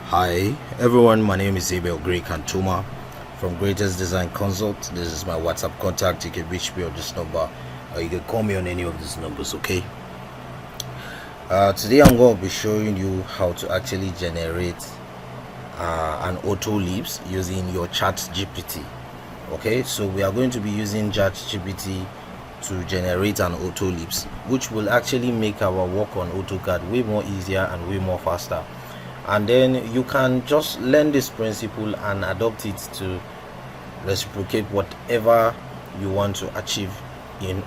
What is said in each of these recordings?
Hi everyone, my name is Abel Grey Kantuma from GREYTEST Design Consult. This is my WhatsApp contact. You can reach me on this number or you can call me on any of these numbers. Okay, today I'm going to be showing you how to actually generate an Autolisp using your ChatGPT. Okay, so we are going to be using ChatGPT to generate an Autolisp, which will actually make our work on AutoCAD way more easier and way more faster. And then you can just learn this principle and adopt it to reciprocate whatever you want to achieve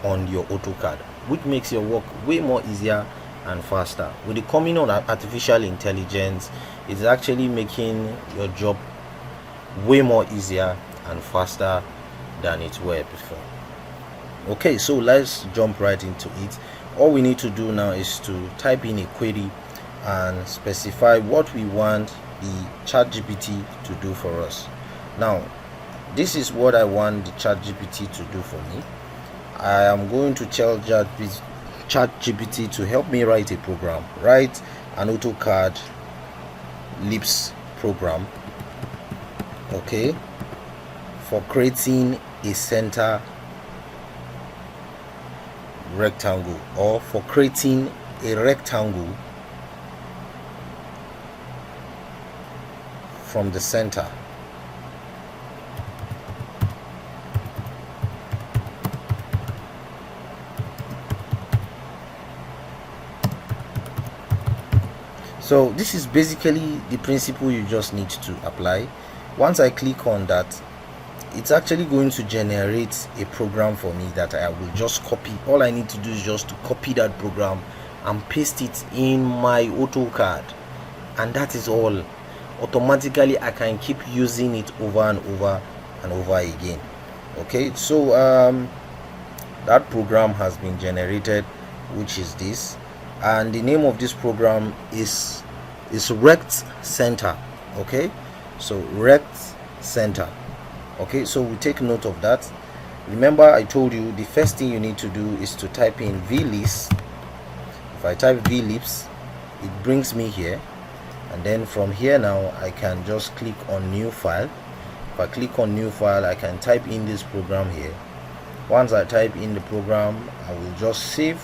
on your AutoCAD, which makes your work way more easier and faster. With the coming on artificial intelligence, it's actually making your job way more easier and faster than it were before. Okay, so let's jump right into it. All we need to do now is to type in a query and specify what we want the ChatGPT to do for us. Now, this is what I want the ChatGPT to do for me. I am going to tell ChatGPT to help me write a program, write an AutoCAD Lisp program, okay, for creating a center rectangle, or for creating a rectangle from the center. So this is basically the principle you just need to apply. Once I click on that, it's actually going to generate a program for me that I will just copy. All I need to do is just to copy that program and paste it in my AutoCAD, and that is all. Automatically I can keep using it over and over and over again. Okay, so that program has been generated, which is this, and the name of this program is Rect Center. Okay, so Rect Center. Okay, so we take note of that. Remember, I told you the first thing you need to do is to type in vlisp. If I type vlisp, it brings me here, and then from here now I can just click on new file. If I click on new file, I can type in this program here. Once I type in the program, I will just save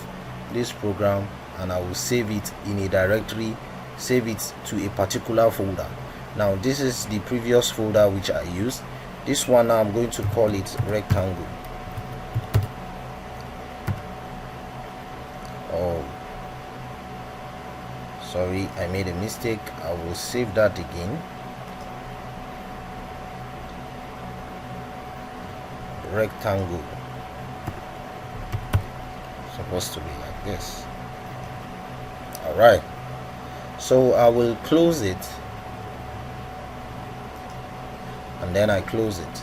this program and I will save it in a directory, save it to a particular folder. Now this is the previous folder which I used. This one now I'm going to call it rectangle. Oh, sorry, I made a mistake. I will save that again. Rectangle. Supposed to be like this. All right, so I will close it, and then I close it.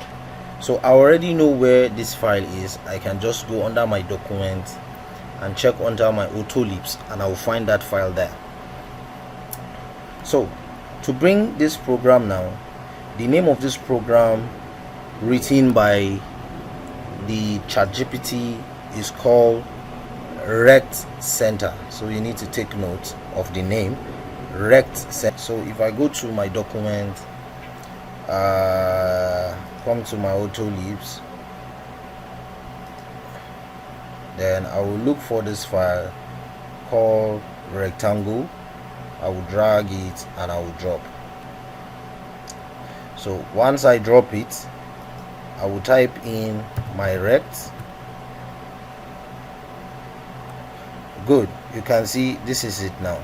So I already know where this file is. I can just go under my document and check under my Autolisp, and I will find that file there. So to bring this program now, the name of this program written by the ChatGPT is called Rect Center. So you need to take note of the name, Rect Center. So if I go to my document, come to my Autolisp, then I will look for this file called rectangle. I will drag it and I will drop. So once I drop it, I will type in my rect. Good, you can see this is it now.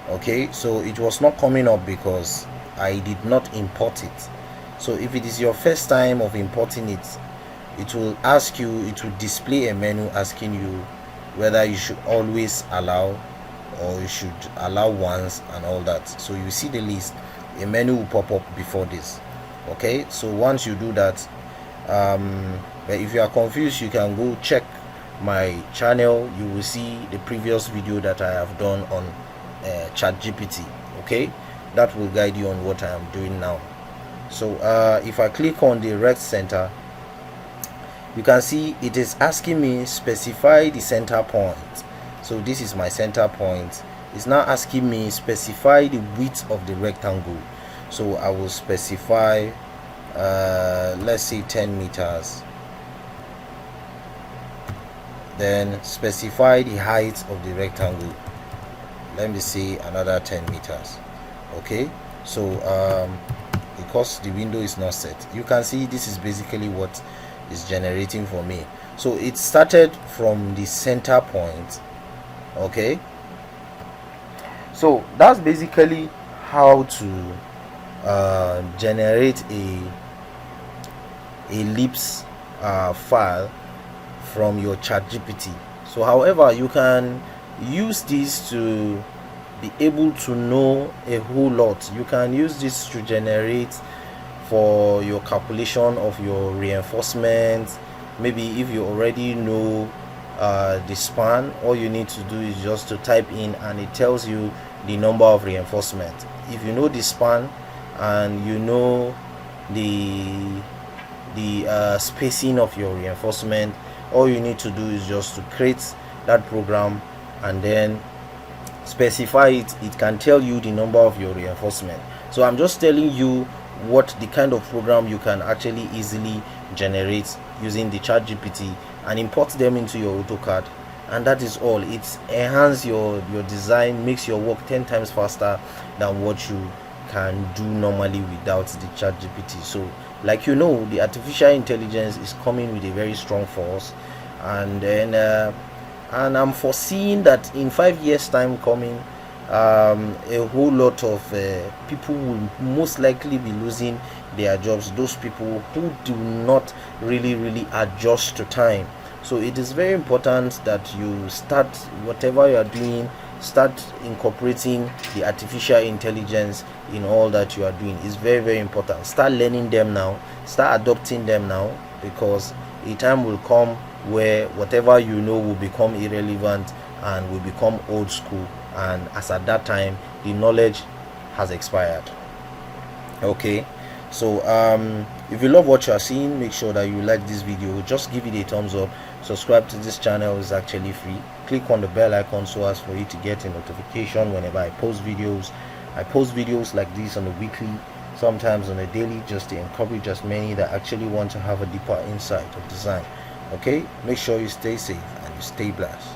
Okay, so it was not coming up because I did not import it. So if it is your first time of importing it, it will ask you, it will display a menu asking you whether you should always allow or you should allow once and all that. So you see the list, a menu will pop up before this. Okay, so once you do that, but if you are confused, you can go check my channel. You will see the previous video that I have done on ChatGPT. Okay, that will guide you on what I am doing now. So if I click on the Rect Center, you can see it is asking me specify the center point. So this is my center point, it's now asking me specify the width of the rectangle. So I will specify let's say 10 meters, then specify the height of the rectangle. Let me say another 10 meters. Okay, so because the window is not set, you can see this is basically what is generating for me. So it started from the center point. Okay, so that's basically how to generate a ellipse file from your ChatGPT. So however, you can use this to be able to know a whole lot. You can use this to generate for your calculation of your reinforcement. Maybe if you already know the span, all you need to do is just to type in and it tells you the number of reinforcement. If you know the span and you know the spacing of your reinforcement, all you need to do is just to create that program and then specify it. It can tell you the number of your reinforcement. So I'm just telling you what the kind of program you can actually easily generate using the ChatGPT and import them into your AutoCAD, and that is all. It enhances your design, makes your work 10 times faster than what you can do normally without the ChatGPT. So like you know, the artificial intelligence is coming with a very strong force, and then and I'm foreseeing that in 5 years time coming, a whole lot of people will most likely be losing their jobs, those people who do not really adjust to time. So it is very important that you start whatever you are doing, start incorporating the artificial intelligence in all that you are doing. It's very important. Start learning them now, start adopting them now, because a time will come where whatever you know will become irrelevant and will become old school, and as at that time the knowledge has expired. Okay, so if you love what you are seeing, make sure that you like this video, just give it a thumbs up, subscribe to this channel, is actually free. Click on the bell icon so as for you to get a notification whenever I post videos. I post videos like this on a weekly, sometimes on a daily, just to encourage as many that actually want to have a deeper insight of design. Okay, make sure you stay safe and you stay blessed.